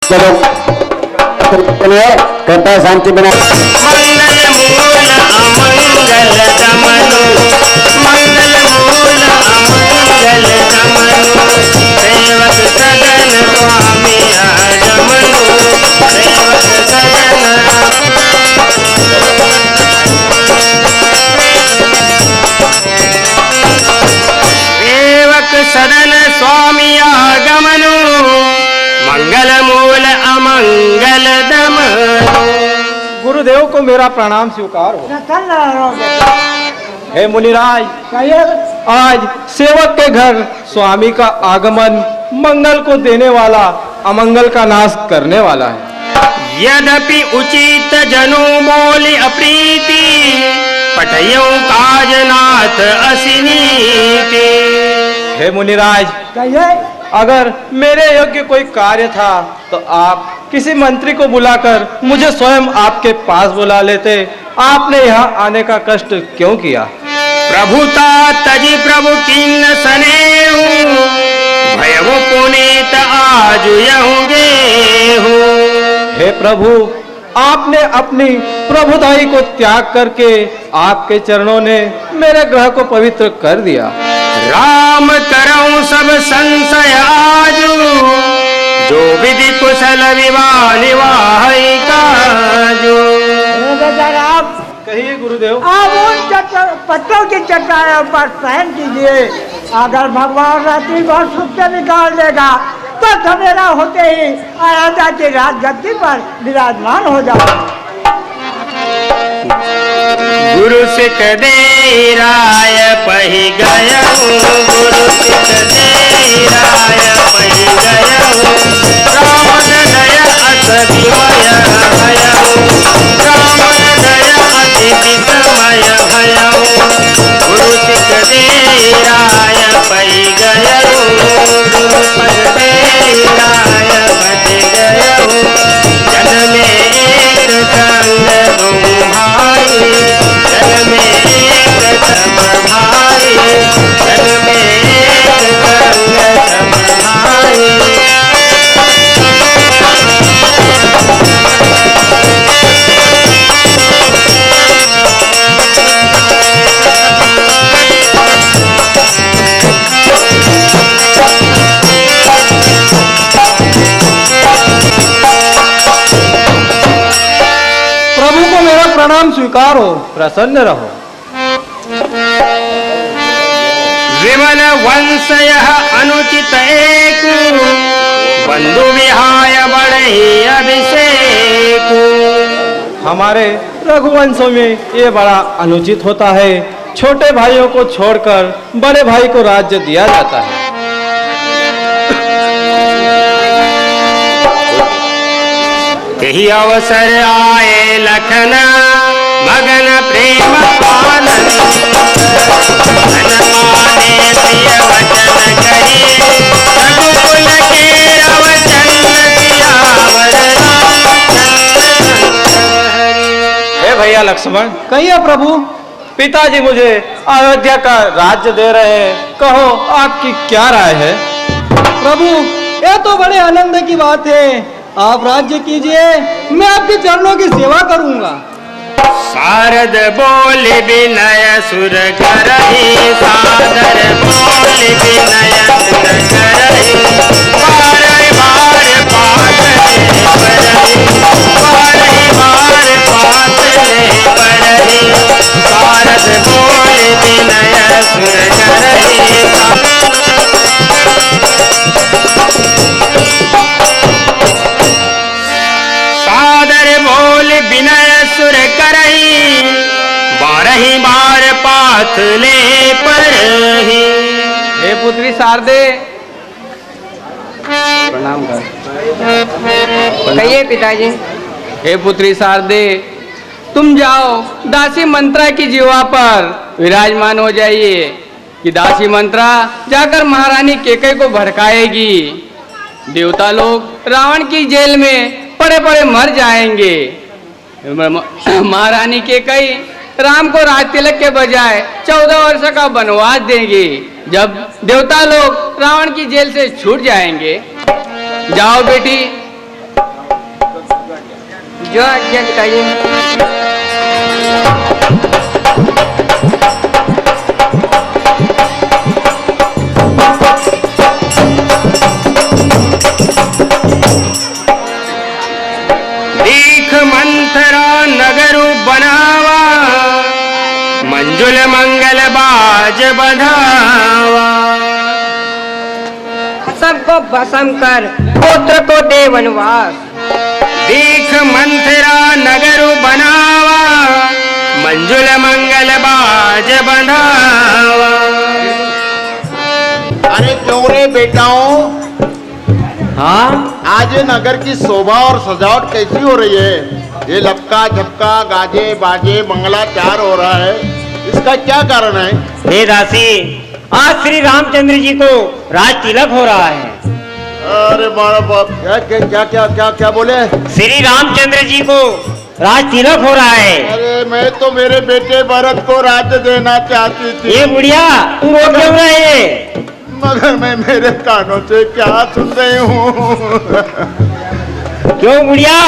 चलो चलिए कृपया शांति बना। मंगल मूल अमंगल दमनु, मंगल मूल अमंगल दमनु, सेवक सदन स्वामी आजमनु, सेवक सदन सेवक सदन स्वामी आगमनु, मंगल मूल अमंगल दमनु। गुरुदेव को मेरा प्रणाम स्वीकार हो। हे मुनिराज, आज सेवक के घर स्वामी का आगमन मंगल को देने वाला, अमंगल का नाश करने वाला है। यद्यपि उचित जनु मोलि अप्रीति, पठयौ काजनाथ असिनीति। हे मुनिराज, अगर मेरे योग्य कोई कार्य था तो आप किसी मंत्री को बुलाकर मुझे स्वयं आपके पास बुला लेते। आपने यहाँ आने का कष्ट क्यों किया? प्रभुता तजि प्रभु किन्न सनेहु, भयउ पुनीत आजु यहुगे हो। हे प्रभु, आपने अपनी प्रभुताई को त्याग करके आपके चरणों ने मेरे ग्रह को पवित्र कर दिया। राम करऊं सब संशय आजू, जो विधि कुशल विवाह निवाहि काजू। कहिए गुरुदेव। आप उन पत्तों की चट्टानों पर शयन कीजिए। अगर भगवान रात्रि भर सुख निकाल देगा तो सवेरा होते ही अयोध्या की राजगद्दी पर विराजमान हो जाएगा। गुरु सिख दे राय पही गयऊ, गुरु सिख दे राय पही गयऊ, रामन दया अस विमय भयऊ, रामन दया अति विस्मय भयऊ। गुरु सिख दे राय पही गयऊ, गुरु पद दे राय पही गयऊ। जन में एक संग तुम भाई, जन में एक सम भाई, जन में एक संग सम भाई। प्रभु को मेरा प्रणाम स्वीकार हो, प्रसन्न रहो। विमल वंश यह अनुचित एक, बंधु विहाय बढ़ई अभिषेक। हमारे रघुवंशों में ये बड़ा अनुचित होता है। छोटे भाइयों को छोड़कर बड़े भाई को राज्य दिया जाता है। यही अवसर आए लखन मगन प्रेम आनंद, धन माने प्रिय वचन कही, रघुकुल के अवचन सियावर रामचंद्र हरि। हे भैया लक्ष्मण, कहिए प्रभु, पिताजी मुझे अयोध्या का राज्य दे रहे हैं, कहो आपकी क्या राय है? प्रभु, यह तो बड़े आनंद की बात है। आप राज्य कीजिए, मैं आपके चरणों की सेवा करूंगा। शारद बोल विनय सुर करहि, सादर बोल विनय सुर करहि, बार बार पातले परहि, बार बार पातले परहि। शारद बोल विनय सुर करहि, सादर बोल विनय सुर करहि, बारहि बार पाथले परहि। हे पुत्री शारदे, प्रणाम कर। कहिए पिताजी। हे पुत्री शारदे, तुम जाओ दासी मंत्रा की जीवा पर विराजमान हो जाइए कि दासी मंत्रा जाकर महारानी केकई को भड़काएगी। देवता लोग रावण की जेल में पड़े पड़े मर जाएंगे। महारानी केकई राम को राज तिलक के बजाय 14 वर्ष का वनवास देंगे। जब देवता लोग रावण की जेल से छूट जाएंगे। जाओ बेटी, जो आज्ञा पिताजी। दीख मंथरा नगरु बनावा, मंजुल मंगल बाज बधावा। सबको भस्म कर पुत्र को दे वनवास। दीख मंथरा नगरु बनावा, मंजुल मंगल बाज बंधावा। अरे क्यों रे बेटाओं, हाँ आज ये नगर की शोभा और सजावट कैसी हो रही है? ये लपका झपका गाजे बाजे मंगलाचार हो रहा है, इसका क्या कारण है? हे दासी, आज श्री रामचंद्र जी को राज तिलक हो रहा है। अरे मारा बाप, क्या क्या क्या क्या क्या क्या बोले? श्री रामचंद्र जी को राज तिलक हो रहा है। अरे मैं तो मेरे बेटे भरत को राज्य देना चाहती थी, ये बुढ़िया तू रो क्यों रही है? मगर मैं मेरे कानों से क्या सुन रही हूँ? क्यों बुढ़िया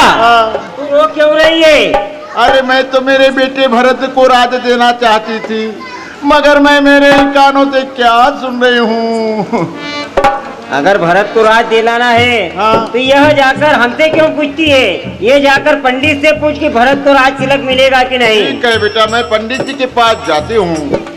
तू रो क्यों रही है? अरे मैं तो मेरे बेटे भरत को राज्य देना चाहती थी, मगर मैं मेरे कानों से क्या सुन रही हूँ? अगर भरत को राज दिलाना है हाँ। तो यह जाकर हमसे क्यों पूछती है? ये जाकर पंडित से पूछ कि भरत को राज तिलक मिलेगा कि नहीं। ठीक है बेटा, मैं पंडित जी के पास जाती हूँ।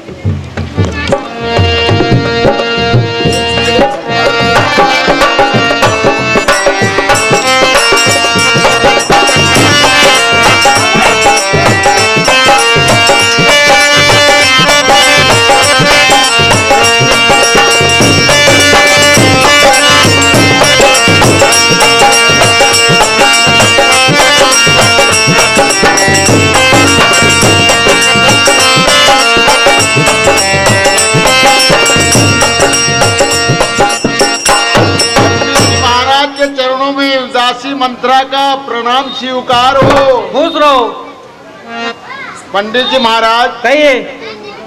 दासी मंत्रा का प्रणाम स्वीकार हो। खुश रहो। पंडित जी महाराज, कहिए।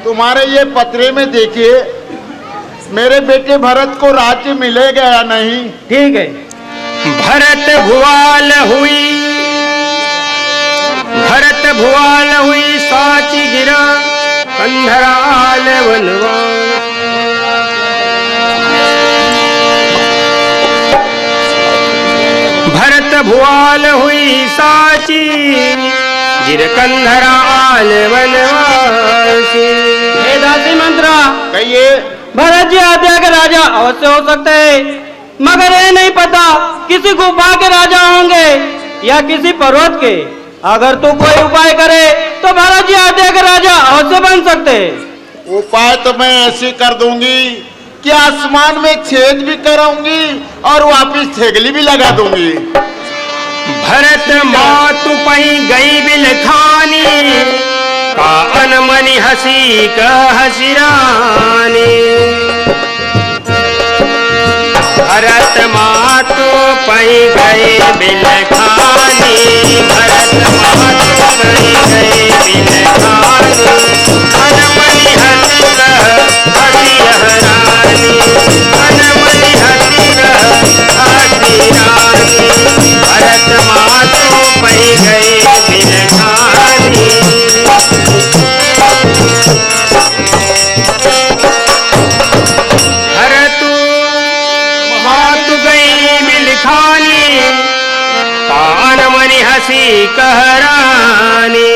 तुम्हारे ये पत्रे में देखिए, मेरे बेटे भरत को राज्य मिलेगा या नहीं? ठीक है। भरत भुआल हुई, भरत भुआल हुई साची गिरा, कंधराल वनवास। भरत भुआल हुई साची, गिर कंधराल वनवासी। हे दासी मंत्रा, कहिए। भरत जी आज्ञा के राजा अवश्य हो सकते हैं, मगर ये नहीं पता किसी गुफा के राजा होंगे या किसी पर्वत के। अगर तू कोई उपाय करे तो भरत जी आज्ञा के राजा अवश्य बन सकते हैं। उपाय तो मैं ऐसे कर दूंगी कि आसमान में छेद भी कराऊंगी और वापिस थेगली भी लगा दूंगी। भरत मातु पही गई बिलखानी, का अनमनी हसी का हसीरानी। भरत मातु पही गई बिलखानी, भरत मातु पही गई बिलखानी। अनमनी हसी का हसीरानी, अनमनी हसी का हसीरानी। भरत मातु पही गई बिलखानी। भरतु मातु गई बिलखानी, कान मनी हसी कहरानी।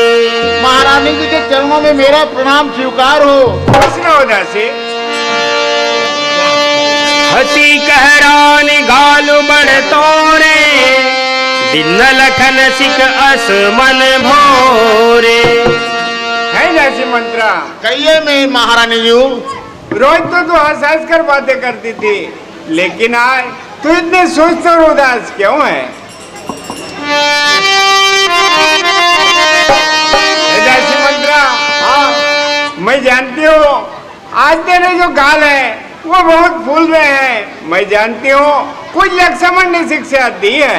महारानी जी के चरणों में मेरा प्रणाम स्वीकार हो। कृष्ण दासी। हसी कहरानी गालु बड़ तोरे, दिन लखन सिख अस मन भोरे। है दासी मंत्रा। कहिए मैं महारानी जी। रोज तो तू हंस हंस कर बातें करती थी, लेकिन आज तू इतने सुस्त और उदास क्यों है? दासी मंत्रा, हाँ मैं जानती हूँ आज तेरे जो गाल है वो बहुत फूल रहे हैं। मैं जानती हूँ कुछ लक्ष्मण ने शिक्षा दी है।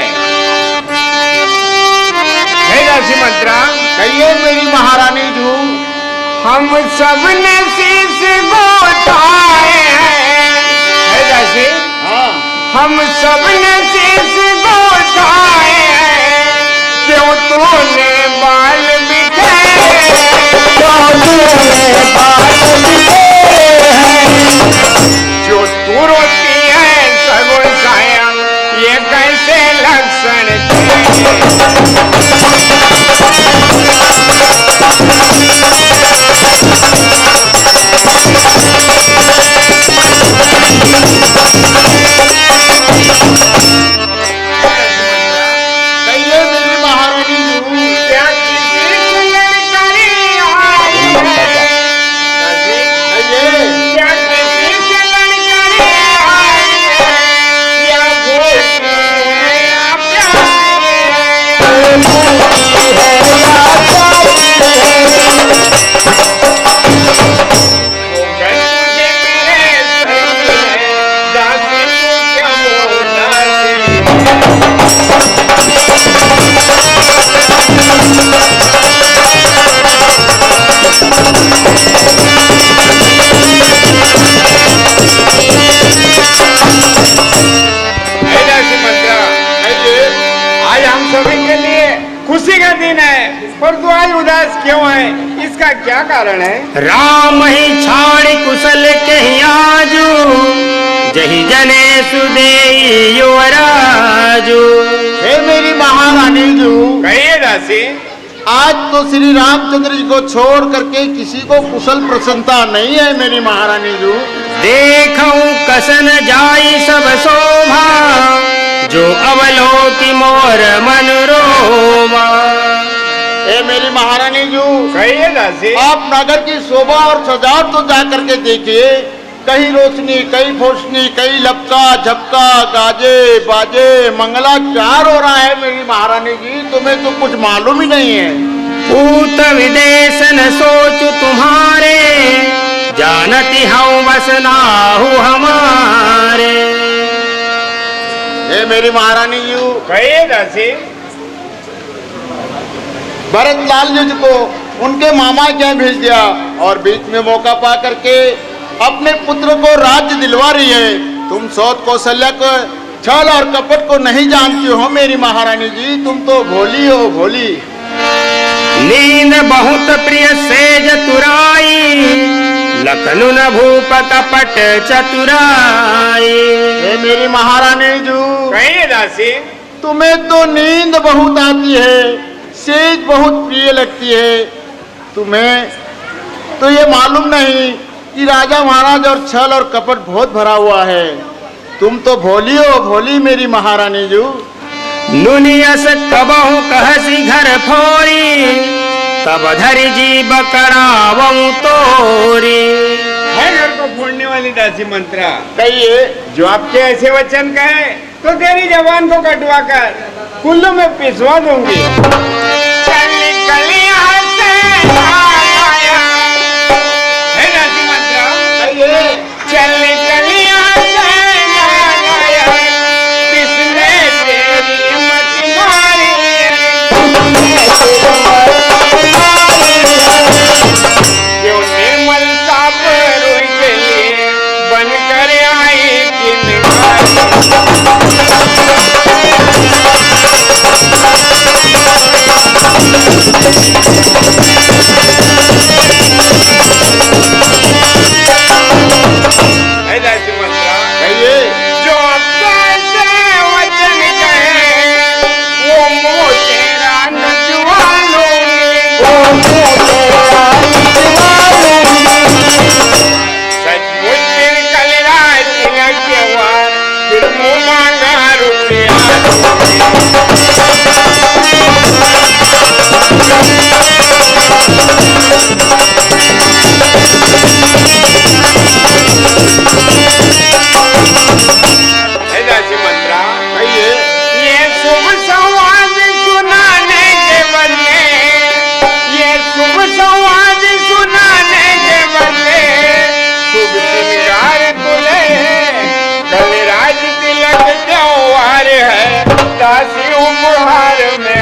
दासी मंत्रा। कहिए मेरी महारानी जी। हम सब ने शीश गोटाए हैं। दासी। हाँ। हम सब ने शीश गोटाए हैं, क्यों तू खुशी का दिन है, पर तू आज उदास क्यों है? इसका क्या कारण है? राम ही छाड़ कुशल कहीं आजू, जही जने सुदे युवराजू। हे मेरी महारानी जी, कहिए दासी। आज तो श्री रामचंद्र जी को छोड़ करके किसी को कुशल प्रसन्नता नहीं है मेरी महारानी जी। देखूं कसन जाई सब शोभा, जो अवलोकी मोर मन रोमा। हे मेरी महारानी जी, कहिए दासी। आप नगर की शोभा और सजावट तो जा करके देखिए, कहीं रोशनी, कहीं फोशनी, कहीं लपका झपका, गाजे बाजे मंगला चार हो रहा है मेरी महारानी जी। तुम्हें तो कुछ मालूम ही नहीं है। पूत विदेश न सोच तुम्हारे, जानती हूँ बस नाहु हमारे। हे मेरी महारानी जी, कहिए दासी। भरत लाल जी को उनके मामा क्या भेज दिया और बीच में मौका पा करके अपने पुत्र को राज्य दिलवा रही है। तुम सौत कौशल्या को छल और कपट को नहीं जानती हो मेरी महारानी जी, तुम तो भोली हो भोली। नींद बहुत प्रिय सेज तुराई, लखनु न भूप कपट चतुराई। हे मेरी महारानी जी, कहिए दासी। तुम्हें तो नींद बहुत आती है, सेज बहुत प्रिय लगती है। तुम्हें तो ये मालूम नहीं कि राजा महाराज और छल और कपट बहुत भरा हुआ है। तुम तो भोली हो भोली मेरी महारानी जी। नुनियस कबहु कहसी घर फोरी, तब धरि जीव करावऊं तोरी। है घर को फोड़ने वाली दासी मंत्रा। कहिए। जो आपके ऐसे वचन कहे तो तेरी जबान को कटवा कर कुल्लू में पिसवा दूंगी। चली कलियां से आया। है दासी मंत्रा। कहिए। चली कलियां से आया, किसने तेरी मत मारी? क्यों निर्मल साप रोई के लिए बन कर आई है दासी मंत्रा। कहिए। जो कैसे वचन कहे वो मुँह तेरा नचवा लूंगी। सचमुच फिर कल रात तिलक त्योहार, फिर मुँह मांगा रुपया है दासी मंत्रा। कहिए। ये शुभ संवाद सुनाने के बदले, ये शुभ संवाद सुनाने के बदले, शुभ श्रृंगार तुले कल राज तिलक त्योहार है, दासी उपहार में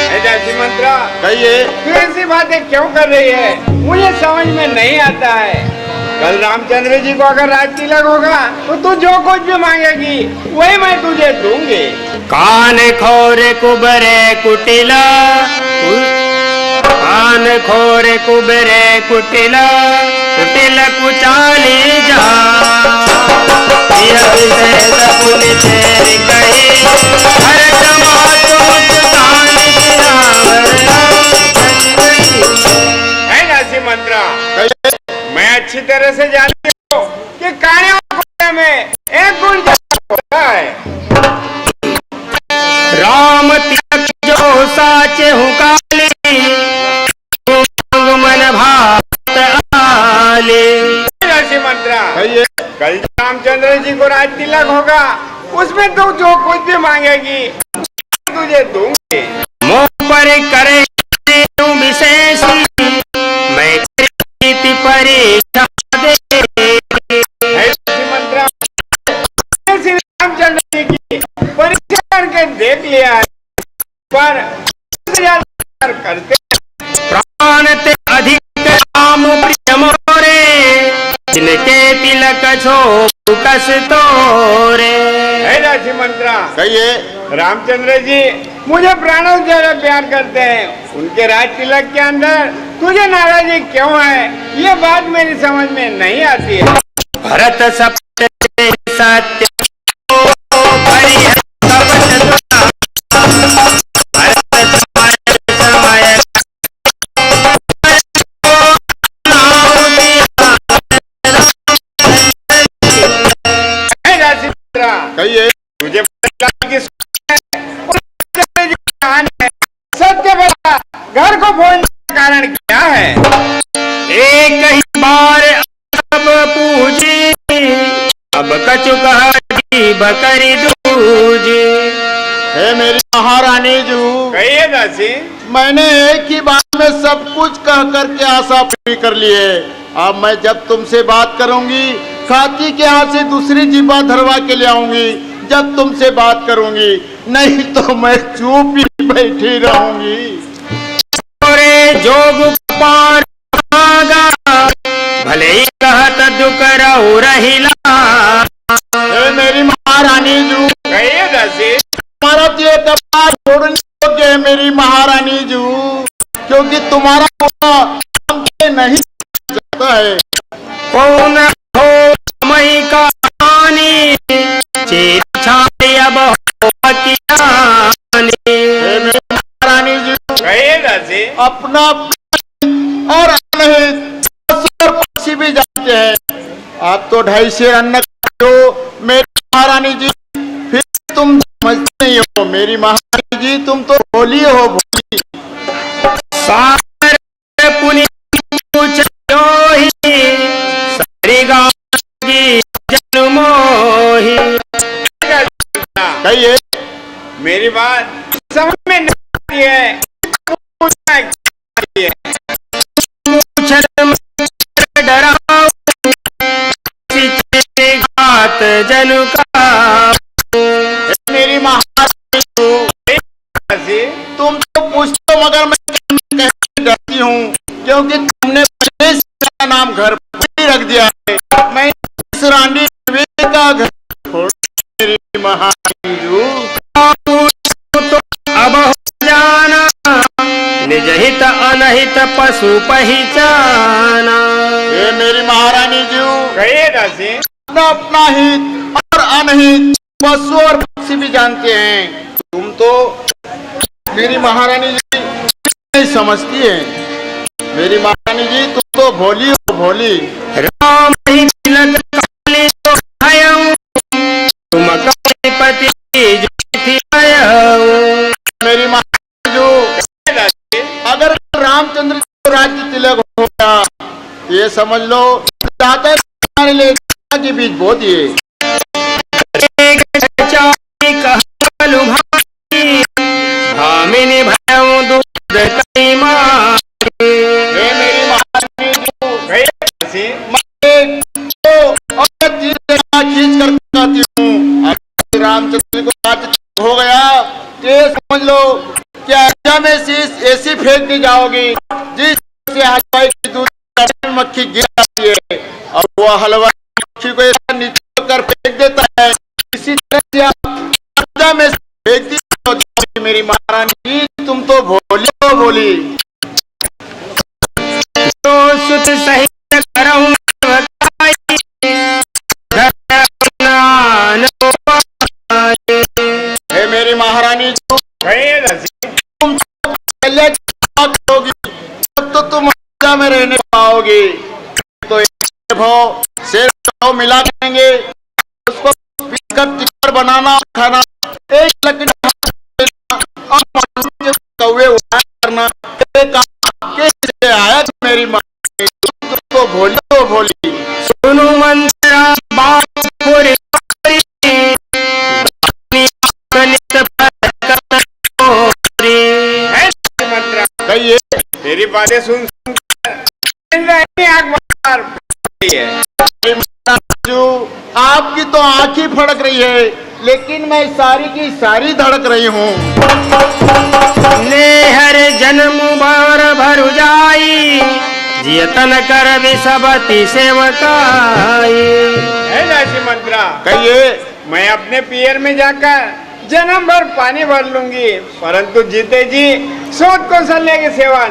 है दासी मंत्रा। कहिए। तू ऐसी बातें क्यों कर रही है? मुझे समझ में नहीं आता है। कल रामचंद्र जी को अगर राज तिलक होगा तो तू जो कुछ भी मांगेगी वही मैं तुझे दूंगी। कान खोरे कुबरे कुटिला, कान खोरे कुबरे कुटिला, कुटिल कुचाली जा। यह विषय पुनि तेरी कही, हर समातोष कान है दासी मंत्रा। कहिए। मैं अच्छी तरह से जानती हूँ कि काने और कोने में एक गुण होता है। राम तिलक जो साचे हूँ काली, मन भात आले। दासी मंत्रा। कहिए। कल रामचंद्र जी को राज तिलक होगा, उसमें तू जो कुछ भी मांगेगी तुझे दूंगी। मोह पर करे विशेषी, मैं प्रीति परीक्षा दे। है दासी मंत्रा। श्री रामचंद्र जी की परीक्षा करके देख लिया है, पर प्यार करते प्राण ते अधिक राम प्रिय मोरे, तिनके तिलक छो कस तोरे। है राशि मंत्रा, कहिए। रामचंद्र जी मुझे प्राणों से ज्यादा प्यार करते हैं, उनके राज तिलक के अंदर तुझे नाराजगी क्यों है, ये बात मेरी समझ में नहीं आती है। भरत सत्य सत्य हरि कपट दुरा, भरत समय है राशि मंत्रा, कहिए। तुझे सत्य बता, घर को फोड़ने का कारण क्या है? एक ही बार अब पूजी, अब कछु कही बकरी दूजी। हे मेरी महारानी जी, कहिए दासी। मैंने एक ही बात में सब कुछ कह करके आशा पूरी कर ली है। अब मैं जब तुमसे बात करूंगी, खाती के हाथ से दूसरी जीवा धरवा के ले आऊंगी जब तुमसे बात करूंगी, नहीं तो मैं चुप ही बैठी रहूंगी। जोग पार भागा, भले ही कहत दुख रहु रहिला। हे मेरी महारानी जी, कहिए दासी। तुम्हारा तो ये कपार छोड़ने योग्य है मेरी महारानी जी, क्योंकि तुम्हारा हमसे नहीं सकता है। कौन हो मई कहानी, चेत छाती अब हो कियानी। हे मेरी महारानी जी, कहिए दासी। अपना और अनहित पशु और पक्षी भी जानते हैं। आप तो 2.5 सेर अन्न खाते हो मेरी महारानी जी, फिर तुम समझते नहीं हो मेरी महारानी जी, तुम तो भोली हो भोली। सार पुनि पूछो ही, सारी गागी जन्मोही। कहिए। मेरी बात समझ में नहीं आती है, पूछना क्या है? डराओ घात जनु का। मेरी महारानी जी, तुम तो पूछते हो मगर मैं कहने डरती हूँ, क्योंकि तुमने पहले से मेरा नाम घर पर ही रख दिया है। मैं इस रानी का घर छोड़ मेरी महारानी जी। तो अब हो जाना, निज हित अनहित पशु पहचाना। ये मेरी महारानी जी, कहिए दासी। अपना अपना हित और अनहित पशु और पक्षी भी जानते हैं। तुम तो मेरी महारानी जी नहीं समझती है। मेरी महारानी जी, तुम तो भोली हो भोली। राम ही तिलक काली तो भयऊ, तुम कपति जो थी भयऊ। मेरी महारानी जी, अगर रामचंद्र को राज्य तिलक हो गया, ये समझ लो दादा हमारे लिए के बीच बो दिए। भामिनी भयऊ दूध कई मारी। मेरी महारानी जी, खींच कर कहती हूँ, रामचंद्र को राज्य हो गया, ये समझ लो क्या क्या में शीश ऐसी फेंक दी जाओगी जिस से हलवाई की दूध मक्खी गिर जाती है और वो हलवाई मक्खी को ऐसा नीचे कर फेंक देता है। इसी तरह से आप में फेंक दी जाओगी। मेरी महारानी जी, तुम तो भोली हो भोली। तो सुत सहित करऊं बताई, हे मेरी महारानी जी, तुम पहले करोगी तब तो तुम राजा में रहने पाओगे। तो एक भाव शेर भाव मिला करेंगे, उसको पीसकर टिक्कर बनाना खाना, एक लकड़ी और कौवे उड़ाया करना, कैसे आया मेरी महारानी, तुम तो भोली हो भोली। सुनु मंत्रा बाप पूरी कहिए। मेरी बातें सुन आपकी तो आंख ही फड़क रही है, लेकिन मैं सारी की सारी धड़क रही हूँ। नेह यतन कर भी सब ती सेवकाई। है दासी मंत्रा, कहिए। मैं अपने पियर में जाकर जन्म भर पानी भर लूंगी, परंतु जीते जी सोच कौशल्या की सेवा